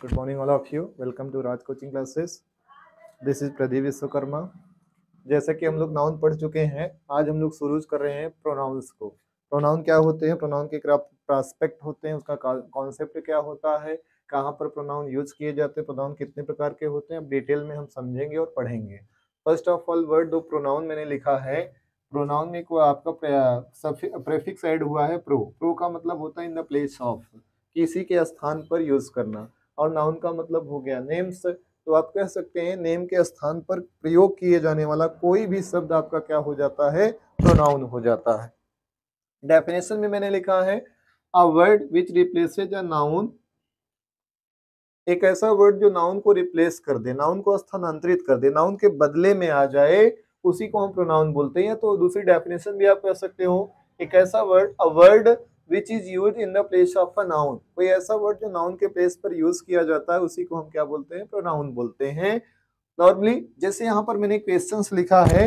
Good morning, all of you. Welcome to Raj Coaching Classes. This is Pradeep Vishwakarma. जैसे कि हम लोग नाउन पढ़ चुके हैं, आज हम लोग शुरू कर रहे हैं प्रोनाउंस को. प्रोनाउन क्या होते हैं, प्रोनाउन के क्या प्रोस्पेक्ट होते हैं, उसका कॉन्सेप्ट क्या होता है, कहाँ पर प्रोनाउन यूज किए जाते हैं, प्रोनाउन कितने प्रकार के होते हैं, अब डिटेल में हम समझेंगे और पढ़ेंगे. फर्स्ट ऑफ ऑल वर्ड दो प्रोनाउन मैंने लिखा है. प्रोनाउन में कोई आपका प्रेफिक्स ऐड हुआ है प्रो. प्रो का मतलब होता है इन द प्लेस ऑफ, किसी के स्थान पर यूज करना. और नाउन का मतलब हो गया नेम्स. तो आप कह सकते हैं नेम के स्थान पर प्रयोग किए जाने वाला कोई भी शब्द आपका क्या हो जाता है, प्रोनाउन हो जाता है. डेफिनेशन में मैंने लिखा है a word which replaces a noun, एक ऐसा वर्ड जो नाउन को रिप्लेस कर दे, नाउन को स्थानांतरित कर दे, नाउन के बदले में आ जाए, उसी को हम प्रोनाउन बोलते हैं. तो दूसरी डेफिनेशन भी आप कह सकते हो एक ऐसा word, a word which is use in the place of a noun, कोई ऐसा वर्ड जो नाउन के प्लेस पर यूज किया जाता है, उसी को हम क्या बोलते हैं, प्रोनाउन बोलते हैं. नॉर्मली जैसे यहाँ पर मैंने क्वेश्चंस लिखा है,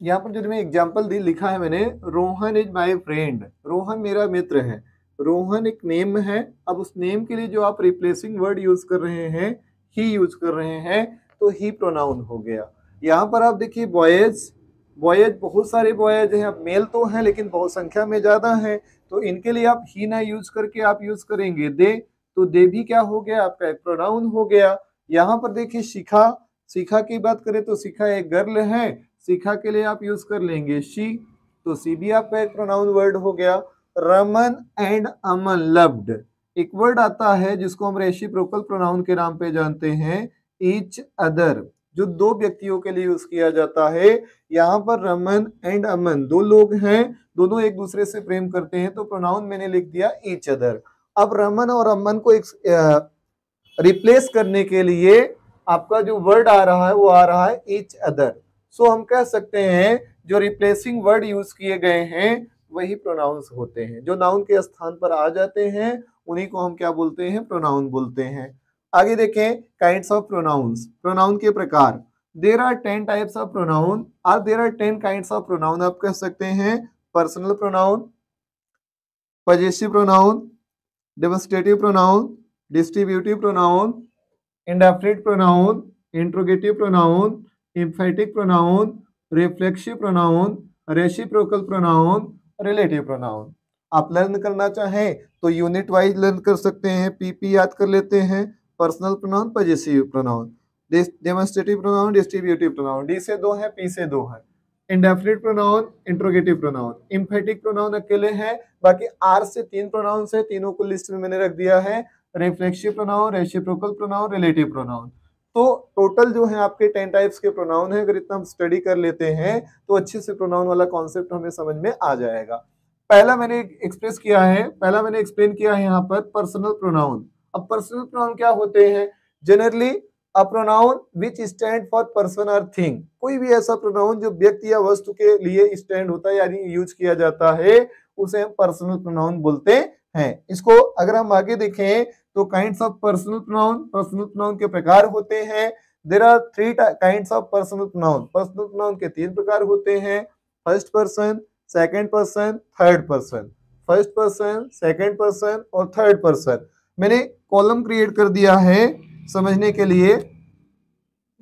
यहाँ पर जो मैं एग्जांपल दी लिखा है मैंने, Rohan is my friend. Rohan मेरा मित्र है. रोहन एक नेम है. अब उस नेम के लिए जो आप रिप्लेसिंग वर्ड यूज कर रहे हैं, ही यूज कर रहे हैं, तो ही प्रोनाउन हो गया. यहाँ पर आप देखिए बॉयज, बॉयज बहुत सारे बॉयज हैं, अब मेल तो हैं लेकिन बहुत संख्या में ज्यादा है, तो इनके लिए आप ही ना यूज करके आप यूज करेंगे दे, तो दे भी क्या हो गया, आपका एक प्रोनाउन हो गया. यहाँ पर देखिए शिखा, शिखा की बात करें तो शिखा एक गर्ल है, शिखा के लिए आप यूज कर लेंगे शी, तो सी भी आपका एक प्रोनाउन वर्ड हो गया. रमन एंड अमन लव्ड, एक वर्ड आता है जिसको हम रेसिप्रोकल प्रोनाउन के नाम पे जानते हैं, ईच अदर, जो दो व्यक्तियों के लिए यूज किया जाता है. यहाँ पर रमन एंड अमन दो लोग हैं, दोनों एक दूसरे से प्रेम करते हैं, तो प्रोनाउन मैंने लिख दिया ईच अदर. अब रमन और अमन को एक रिप्लेस करने के लिए आपका जो वर्ड आ रहा है वो आ रहा है ईच अदर. सो हम कह सकते हैं जो रिप्लेसिंग वर्ड यूज किए गए हैं वही प्रोनाउंस होते हैं, जो नाउन के स्थान पर आ जाते हैं उन्हीं को हम क्या बोलते हैं, प्रोनाउन बोलते हैं. आगे देखें काइंड्स ऑफ प्रोनाउंस, प्रोनाउन के प्रकार. There are 10 types of pronoun और there are 10 kinds of pronoun. आप कह सकते हैं personal pronoun, possessive pronoun, demonstrative pronoun, distributive pronoun, indefinite pronoun, interrogative pronoun, emphatic pronoun, reflexive pronoun, reciprocal pronoun, relative pronoun. आप learn करना चाहें तो unit wise learn कर सकते हैं. पीपी याद कर लेते हैं, personal pronoun, possessive pronoun, demonstrative pronoun, distributive pronoun, D से 2 है, पी से 2 है, indefinite pronoun, interrogative pronoun, emphatic pronoun अकेले हैं, बाकी आर से 3 प्रोनाउन है, तीनों को लिस्ट में मैंने रख दिया है, reflexive pronoun, reciprocal pronoun, relative pronoun. तो टोटल जो है आपके 10 टाइप्स के प्रोनाउन है. अगर इतना हम स्टडी कर लेते हैं तो अच्छे से प्रोनाउन वाला कॉन्सेप्ट हमें समझ में आ जाएगा. पहला मैंने एक्सप्रेस किया है, पहला मैंने एक्सप्लेन किया है यहाँ पर पर्सनल प्रोनाउन. अब पर्सनल प्रोनाउन क्या होते हैं, generally a pronoun which stand for person और थिंग, कोई भी ऐसा प्रोनाउन जो व्यक्ति या वस्तु के लिए स्टैंड होता है यानी यूज किया जाता है, उसे हम पर्सनल प्रोनाउन बोलते हैं. इसको अगर हम आगे देखें तो kinds of personal pronoun, personal pronoun के प्रकार होते हैं. There are 3 kinds of personal pronoun. Personal pronoun के 3 प्रकार होते हैं, first person, second person, third person. First person, second person और थर्ड पर्सन. मैंने कॉलम क्रिएट कर दिया है समझने के लिए.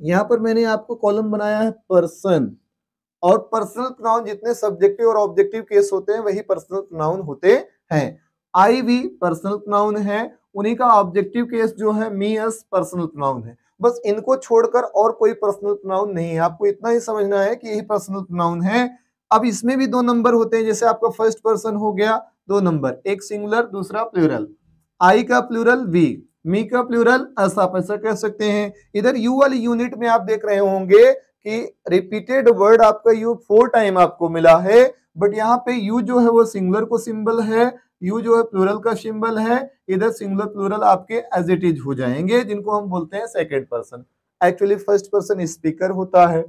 यहाँ पर मैंने आपको कॉलम बनाया है पर्सन, और पर्सनल प्रोनाउन जितने सब्जेक्टिव और ऑब्जेक्टिव केस होते हैं वही पर्सनल प्रोनाउन होते हैं. आई भी पर्सनल प्रोनाउन है, उन्हीं का ऑब्जेक्टिव केस जो है मी अस पर्सनल प्रोनाउन है. बस इनको छोड़कर और कोई पर्सनल प्रोनाउन नहीं है. आपको इतना ही समझना है कि यही पर्सनल प्रोनाउन है. अब इसमें भी 2 नंबर होते हैं, जैसे आपका फर्स्ट पर्सन हो गया 2 नंबर, एक सिंगुलर दूसरा प्लूरल. आई का प्लूरल वी, मी का प्लूरल अस, आप ऐसा कह सकते हैं. इधर यू वाली यूनिट में आप देख रहे होंगे कि रिपीटेड वर्ड आपका यू 4 टाइम आपको मिला है, बट यहाँ पे यू जो है वो सिंगुलर को सिंबल है, यू जो है प्लूरल का सिंबल है. इधर सिंगुलर प्लूरल आपके एज इट इज हो जाएंगे, जिनको हम बोलते हैं second person. Actually first person speaker होता है,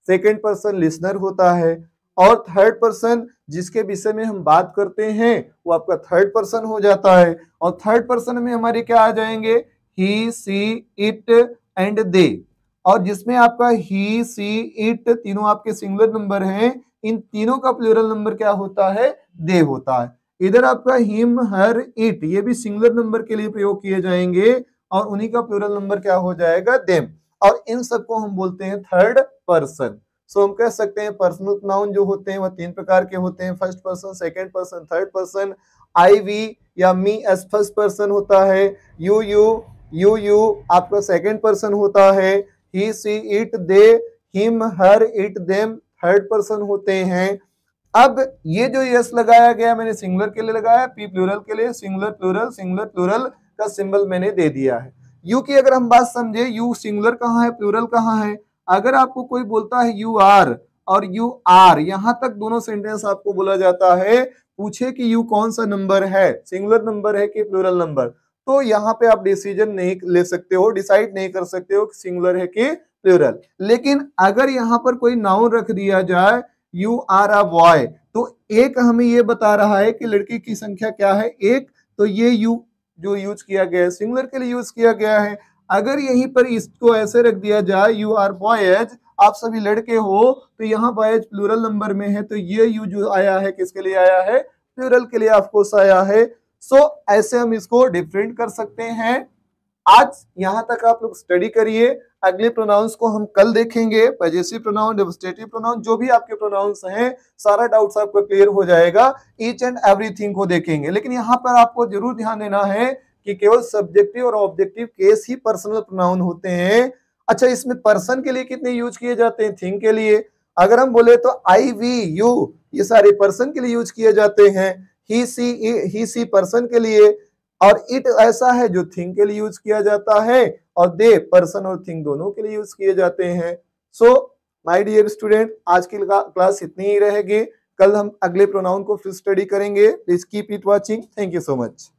सेकंड पर्सन लिसनर होता है, और थर्ड पर्सन जिसके विषय में हम बात करते हैं वो आपका थर्ड पर्सन हो जाता है. और थर्ड पर्सन में हमारे क्या आ जाएंगे, ही, सी, इट एंड दे. और जिसमें आपका ही, सी, इट तीनों आपके सिंगुलर नंबर हैं, इन तीनों का प्लूरल नंबर क्या होता है, दे होता है. इधर आपका हिम, हर, इट, ये भी सिंगुलर नंबर के लिए प्रयोग किए जाएंगे और उन्हीं का प्लूरल नंबर क्या हो जाएगा, देम। और इन सबको हम बोलते हैं थर्ड पर्सन। सो हम कह सकते हैं पर्सनल प्रोनाउन जो होते हैं वह 3 प्रकार के होते हैं, first person, second person, third person. I, we या मी एज फर्स्ट पर्सन होता है, यू आपका सेकंड पर्सन होता है, he, she, it, they, him, her, it, them third person होते हैं। अब ये जो यस लगाया गया मैंने सिंगुलर के लिए लगाया, पी प्लूरल के लिए, सिंगुलर प्लूरल का सिंबल मैंने दे दिया है। यू की अगर हम बात समझे, यू सिंगुलर कहाँ है, प्लूरल कहाँ है। अगर आपको कोई बोलता है यू आर और यू आर, यहां तक दोनों सेंटेंस आपको बोला जाता है, पूछे कि यू कौन सा नंबर है, सिंगुलर नंबर है कि प्लूरल नंबर, तो यहाँ पे आप डिसीजन नहीं ले सकते हो, डिसाइड नहीं कर सकते हो कि सिंगुलर है कि प्लूरल। लेकिन अगर यहाँ पर कोई नाउन रख दिया जाए, यू आर अ बॉय, तो एक हमें ये बता रहा है कि लड़की की संख्या क्या है, एक, तो ये यू जो यूज किया गया है सिंगुलर के लिए यूज किया गया है। अगर यहीं पर इसको ऐसे रख दिया जाए, यू आर बॉयज, आप सभी लड़के हो, तो यहाँ बॉयज प्लूरल नंबर में है, तो ये यू जो आया है किसके लिए आया है, प्लूरल के लिए ऑफकोर्स आया है। सो ऐसे हम इसको डिफरेंट कर सकते हैं। आज यहां तक आप लोग स्टडी करिए, अगले प्रोनाउंस को हम कल देखेंगे, पजेसिव प्रोनाउन, डेमोस्ट्रेटिव प्रोनाउन, जो भी आपके प्रोनाउंस हैं, सारा डाउट्स आपको क्लियर हो जाएगा, ईच एंड एवरीथिंग को देखेंगे। लेकिन यहाँ पर आपको जरूर ध्यान देना है कि केवल सब्जेक्टिव और ऑब्जेक्टिव केस ही पर्सनल प्रोनाउन होते हैं। अच्छा, इसमें पर्सन के लिए कितने यूज किए जाते हैं, थिंग के लिए। अगर हम बोले तो आई, वी, यू, ये सारे पर्सन के लिए यूज किए जाते हैं, ही, सी पर्सन के लिए, और इट ऐसा है जो थिंग के लिए यूज किया जाता है, और दे पर्सन और थिंग दोनों के लिए यूज किए जाते हैं। सो माय डियर स्टूडेंट, आज की क्लास इतनी ही रहेगी, कल हम अगले प्रोनाउन को फिर स्टडी करेंगे। Please keep it watching, thank you so much.